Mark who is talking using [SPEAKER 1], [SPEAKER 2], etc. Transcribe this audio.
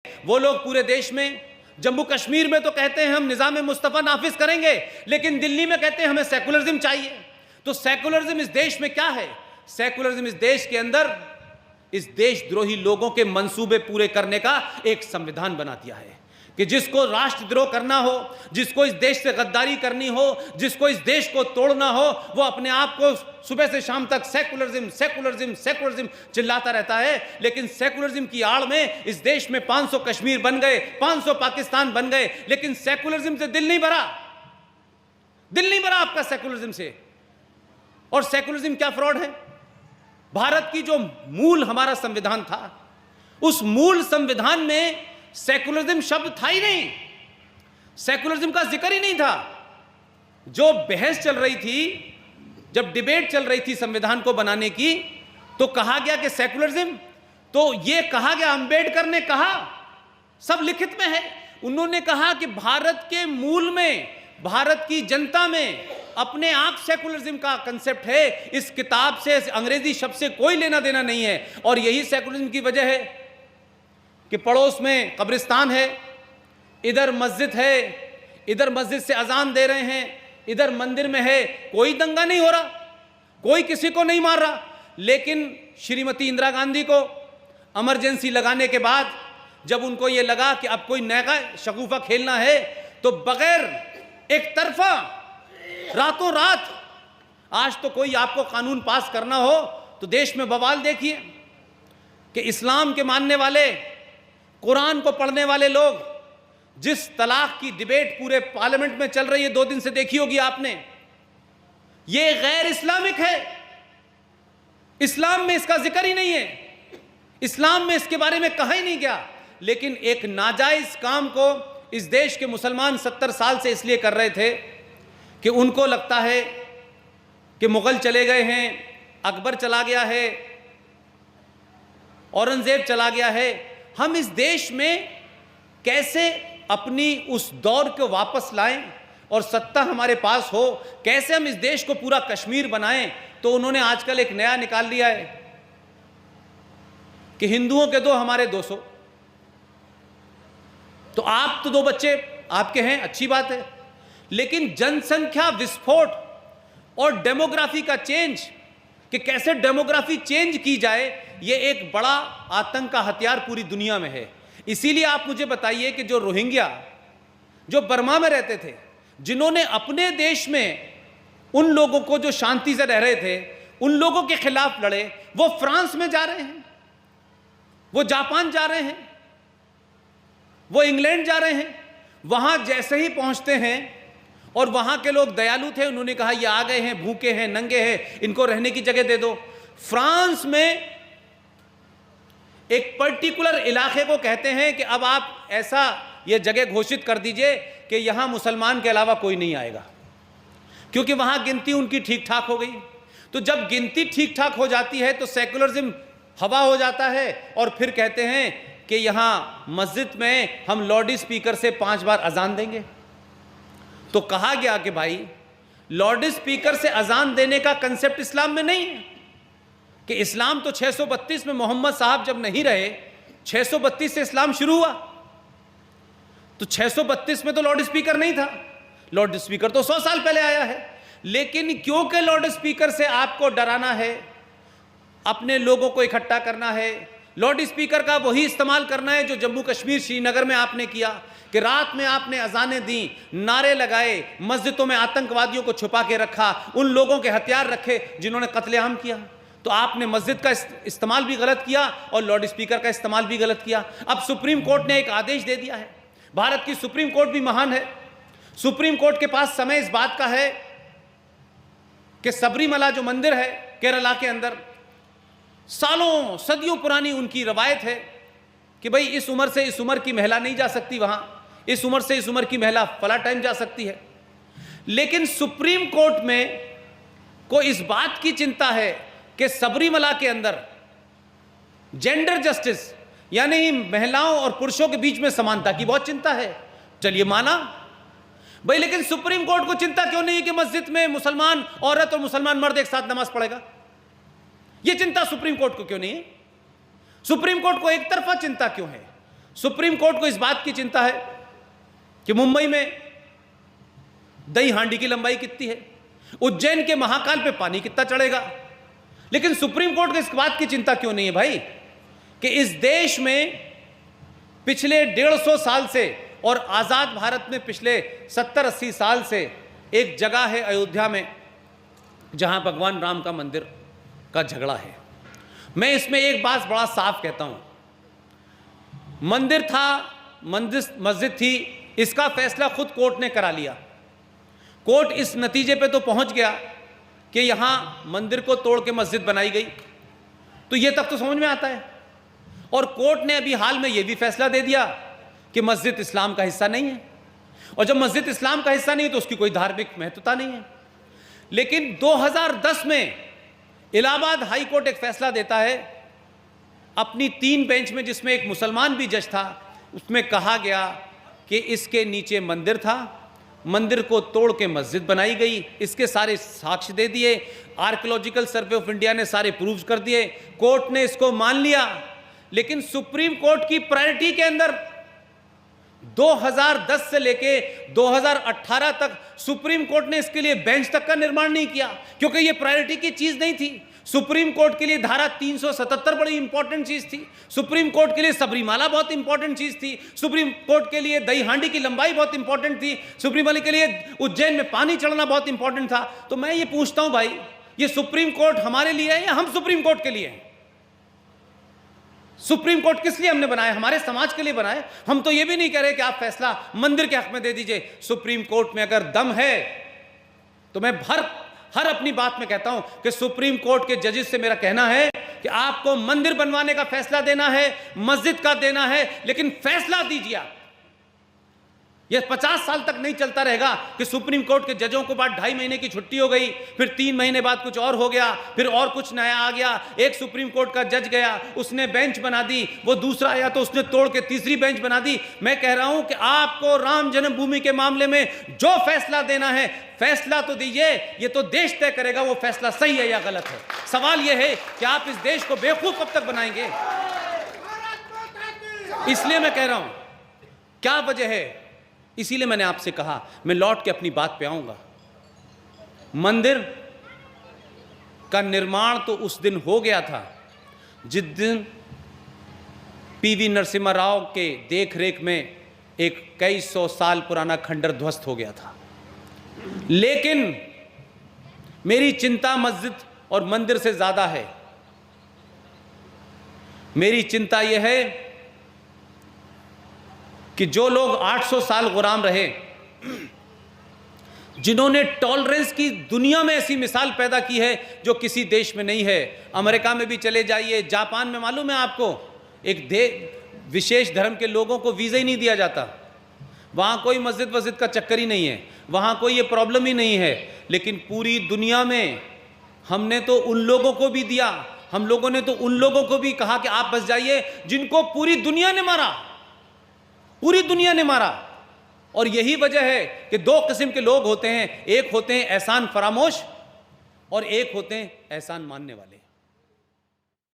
[SPEAKER 1] वो लोग पूरे देश में, जम्मू कश्मीर में तो कहते हैं हम निजाम मुस्तफा नाफिज करेंगे, लेकिन दिल्ली में कहते हैं हमें सेकुलरिज्म चाहिए। तो सेकुलरिज्म इस देश में क्या है? सेकुलरिज्म इस देश के अंदर इस देशद्रोही लोगों के मंसूबे पूरे करने का एक संविधान बना दिया है कि जिसको राष्ट्रद्रोह करना हो, जिसको इस देश से गद्दारी करनी हो, जिसको इस देश को तोड़ना हो, वो अपने आप को सुबह से शाम तक सेकुलरिज्म सेकुलरिज्म सेकुलरिज्म चिल्लाता रहता है। लेकिन सेकुलरिज्म की आड़ में इस देश में 500 कश्मीर बन गए, 500 पाकिस्तान बन गए, लेकिन सेकुलरिज्म से दिल नहीं भरा। दिल नहीं भरा आपका सेकुलरिज्म से। और सेकुलरिज्म क्या फ्रॉड है? भारत की जो मूल हमारा संविधान था, उस मूल संविधान में सेकुलरिज्म शब्द था ही नहीं, सेकुलरिज्म का जिक्र ही नहीं था। जो बहस चल रही थी, जब डिबेट चल रही थी संविधान को बनाने की, तो कहा गया कि सेकुलरिज्म, तो यह कहा गया, अंबेडकर ने कहा, सब लिखित में है, उन्होंने कहा कि भारत के मूल में, भारत की जनता में अपने आप सेकुलरिज्म का कंसेप्ट है। इस किताब से, अंग्रेजी शब्द से कोई लेना देना नहीं है। और यही सेकुलरिज्म की वजह है कि पड़ोस में कब्रिस्तान है, इधर मस्जिद है, इधर मस्जिद से अजान दे रहे हैं, इधर मंदिर में है, कोई दंगा नहीं हो रहा, कोई किसी को नहीं मार रहा। लेकिन श्रीमती इंदिरा गांधी को इमरजेंसी लगाने के बाद जब उनको ये लगा कि अब कोई नया शगुफा खेलना है, तो बगैर एक तरफा रातों रात, आज तो कोई आपको कानून पास करना हो तो देश में बवाल देखिए कि इस्लाम के मानने वाले, कुरान को पढ़ने वाले लोग, जिस तलाक की डिबेट पूरे पार्लियामेंट में चल रही है, 2 दिन से देखी होगी आपने, ये गैर इस्लामिक है। इस्लाम में इसका जिक्र ही नहीं है, इस्लाम में इसके बारे में कहा ही नहीं गया। लेकिन एक नाजायज काम को इस देश के मुसलमान 70 साल से इसलिए कर रहे थे कि उनको लगता है कि मुगल चले गए हैं, अकबर चला गया है, औरंगजेब चला गया है, हम इस देश में कैसे अपनी उस दौर को वापस लाएं और सत्ता हमारे पास हो, कैसे हम इस देश को पूरा कश्मीर बनाएं। तो उन्होंने आजकल एक नया निकाल लिया है कि हिंदुओं के 2 हमारे 200। तो आप तो 2 बच्चे आपके हैं, अच्छी बात है, लेकिन जनसंख्या विस्फोट और डेमोग्राफी का चेंज, कि कैसे डेमोग्राफी चेंज की जाए, यह एक बड़ा आतंक का हथियार पूरी दुनिया में है। इसीलिए आप मुझे बताइए कि जो रोहिंग्या, जो बर्मा में रहते थे, जिन्होंने अपने देश में उन लोगों को जो शांति से रह रहे थे, उन लोगों के खिलाफ लड़े, वो फ्रांस में जा रहे हैं, वो जापान जा रहे हैं, वो इंग्लैंड जा रहे हैं। वहां जैसे ही पहुंचते हैं, और वहां के लोग दयालु थे, उन्होंने कहा ये आ गए हैं, भूखे हैं, नंगे हैं, इनको रहने की जगह दे दो। फ्रांस में एक पर्टिकुलर इलाके को कहते हैं कि अब आप ऐसा ये जगह घोषित कर दीजिए कि यहां मुसलमान के अलावा कोई नहीं आएगा, क्योंकि वहां गिनती उनकी ठीक ठाक हो गई। तो जब गिनती ठीक ठाक हो जाती है तो सेकुलरिज्म हवा हो जाता है, और फिर कहते हैं कि यहां मस्जिद में हम लाउड स्पीकर से 5 बार अजान देंगे। तो कहा गया कि भाई लाउड स्पीकर से अजान देने का कंसेप्ट इस्लाम में नहीं है, कि इस्लाम तो 632 में मोहम्मद साहब जब नहीं रहे, 632 से इस्लाम शुरू हुआ, तो 632 में तो लाउड स्पीकर नहीं था, लाउड स्पीकर तो 100 साल पहले आया है। लेकिन क्योंकि लाउड स्पीकर से आपको डराना है, अपने लोगों को इकट्ठा करना है, लाउड स्पीकर का वही इस्तेमाल करना है जो जम्मू कश्मीर श्रीनगर में आपने किया, कि रात में आपने अजानें दी, नारे लगाए, मस्जिदों में आतंकवादियों को छुपा के रखा, उन लोगों के हथियार रखे जिन्होंने कत्लेआम किया। तो आपने मस्जिद का इस्तेमाल भी गलत किया और लाउड स्पीकर का इस्तेमाल भी गलत किया। अब सुप्रीम कोर्ट ने एक आदेश दे दिया है, भारत की सुप्रीम कोर्ट भी महान है। सुप्रीम कोर्ट के पास समय इस बात का है कि सबरीमला जो मंदिर है केरला के अंदर, सालों सदियों पुरानी उनकी रवायत है कि भाई इस उम्र से इस उम्र की महिला नहीं जा सकती वहां, इस उम्र से इस उम्र की महिला फला टाइम जा सकती है। लेकिन सुप्रीम कोर्ट में को इस बात की चिंता है कि सबरीमला के अंदर जेंडर जस्टिस, यानी महिलाओं और पुरुषों के बीच में समानता की बहुत चिंता है। चलिए माना भाई, लेकिन सुप्रीम कोर्ट को चिंता क्यों नहीं है कि मस्जिद में मुसलमान औरत और मुसलमान मर्द एक साथ नमाज पढ़ेगा? यह चिंता सुप्रीम कोर्ट को क्यों नहीं है? सुप्रीम कोर्ट को एक तरफा चिंता क्यों है? सुप्रीम कोर्ट को इस बात की चिंता है कि मुंबई में दही हांडी की लंबाई कितनी है, उज्जैन के महाकाल पे पानी कितना चढ़ेगा। लेकिन सुप्रीम कोर्ट को इस बात की चिंता क्यों नहीं है भाई कि इस देश में पिछले 150 साल से और आजाद भारत में पिछले 70-80 साल से एक जगह है अयोध्या में जहां भगवान राम का मंदिर का झगड़ा है। मैं इसमें एक बात बड़ा साफ कहता हूं, मंदिर था, मस्जिद थी, इसका फैसला खुद कोर्ट ने करा लिया। कोर्ट इस नतीजे पे तो पहुंच गया कि यहां मंदिर को तोड़ के मस्जिद बनाई गई, तो ये तब तो समझ में आता है। और कोर्ट ने अभी हाल में यह भी फैसला दे दिया कि मस्जिद इस्लाम का हिस्सा नहीं है, और जब मस्जिद इस्लाम का हिस्सा नहीं है तो उसकी कोई धार्मिक महत्वता नहीं है। लेकिन 2010 में इलाहाबाद हाई कोर्ट एक फैसला देता है अपनी 3 बेंच में, जिसमें एक मुसलमान भी जज था, उसमें कहा गया कि इसके नीचे मंदिर था, मंदिर को तोड़ के मस्जिद बनाई गई, इसके सारे साक्ष्य दे दिए, आर्कियोलॉजिकल सर्वे ऑफ इंडिया ने सारे प्रूफ कर दिए, कोर्ट ने इसको मान लिया। लेकिन सुप्रीम कोर्ट की प्रायोरिटी के अंदर 2010 से लेके 2018 तक सुप्रीम कोर्ट ने इसके लिए बेंच तक का निर्माण नहीं किया, क्योंकि यह प्रायोरिटी की चीज नहीं थी। सुप्रीम कोर्ट के लिए धारा 377 बड़ी इंपॉर्टेंट चीज थी, सुप्रीम कोर्ट के लिए सबरीमाला बहुत इंपॉर्टेंट चीज थी, सुप्रीम कोर्ट के लिए दही हांडी की लंबाई बहुत इंपॉर्टेंट थी, सुप्रीम कोर्ट के लिए उज्जैन में पानी चढ़ना बहुत इंपॉर्टेंट था। तो मैं ये पूछता हूं भाई, ये सुप्रीम कोर्ट हमारे लिए है या हम सुप्रीम कोर्ट के लिए हैं? सुप्रीम कोर्ट किस लिए हमने बनाया? हमारे समाज के लिए बनाए। हम तो ये भी नहीं कह रहे कि आप फैसला मंदिर के हक में दे दीजिए। सुप्रीम कोर्ट में अगर दम है तो मैं हर अपनी बात में कहता हूं कि सुप्रीम कोर्ट के जजेस से मेरा कहना है कि आपको मंदिर बनवाने का फैसला देना है, मस्जिद का देना है, लेकिन फैसला दीजिए आप। यह 50 साल तक नहीं चलता रहेगा कि सुप्रीम कोर्ट के जजों को बाद 2.5 महीने की छुट्टी हो गई, फिर 3 महीने बाद कुछ और हो गया, फिर और कुछ नया आ गया। एक सुप्रीम कोर्ट का जज गया, उसने बेंच बना दी, वो दूसरा आया तो उसने तोड़ के तीसरी बेंच बना दी। मैं कह रहा हूं कि आपको राम जन्मभूमि के मामले में जो फैसला देना है, फैसला तो दीजिए, ये तो देश तय करेगा वो फैसला सही है या गलत है। सवाल यह है कि आप इस देश को बेवकूफ कब तक बनाएंगे? इसलिए मैं कह रहा हूं, क्या वजह है? इसीलिए मैंने आपसे कहा, मैं लौट के अपनी बात पे आऊंगा। मंदिर का निर्माण तो उस दिन हो गया था जिस दिन पीवी नरसिम्हा राव के देखरेख में एक कई 100 साल पुराना खंडर ध्वस्त हो गया था। लेकिन मेरी चिंता मस्जिद और मंदिर से ज्यादा है। मेरी चिंता यह है कि जो लोग 800 साल गुलाम रहे, जिन्होंने टॉलरेंस की दुनिया में ऐसी मिसाल पैदा की है जो किसी देश में नहीं है। अमेरिका में भी चले जाइए, जापान में मालूम है आपको, एक विशेष धर्म के लोगों को वीज़ा ही नहीं दिया जाता। वहाँ कोई मस्जिद का चक्कर ही नहीं है, वहाँ कोई ये प्रॉब्लम ही नहीं है। लेकिन पूरी दुनिया में हमने तो उन लोगों को भी दिया, हम लोगों ने तो उन लोगों को भी कहा कि आप बस जाइए जिनको पूरी दुनिया ने मारा, पूरी दुनिया ने मारा। और यही वजह है कि 2 किस्म के लोग होते हैं, एक होते हैं एहसान फरामोश और एक होते हैं एहसान मानने वाले।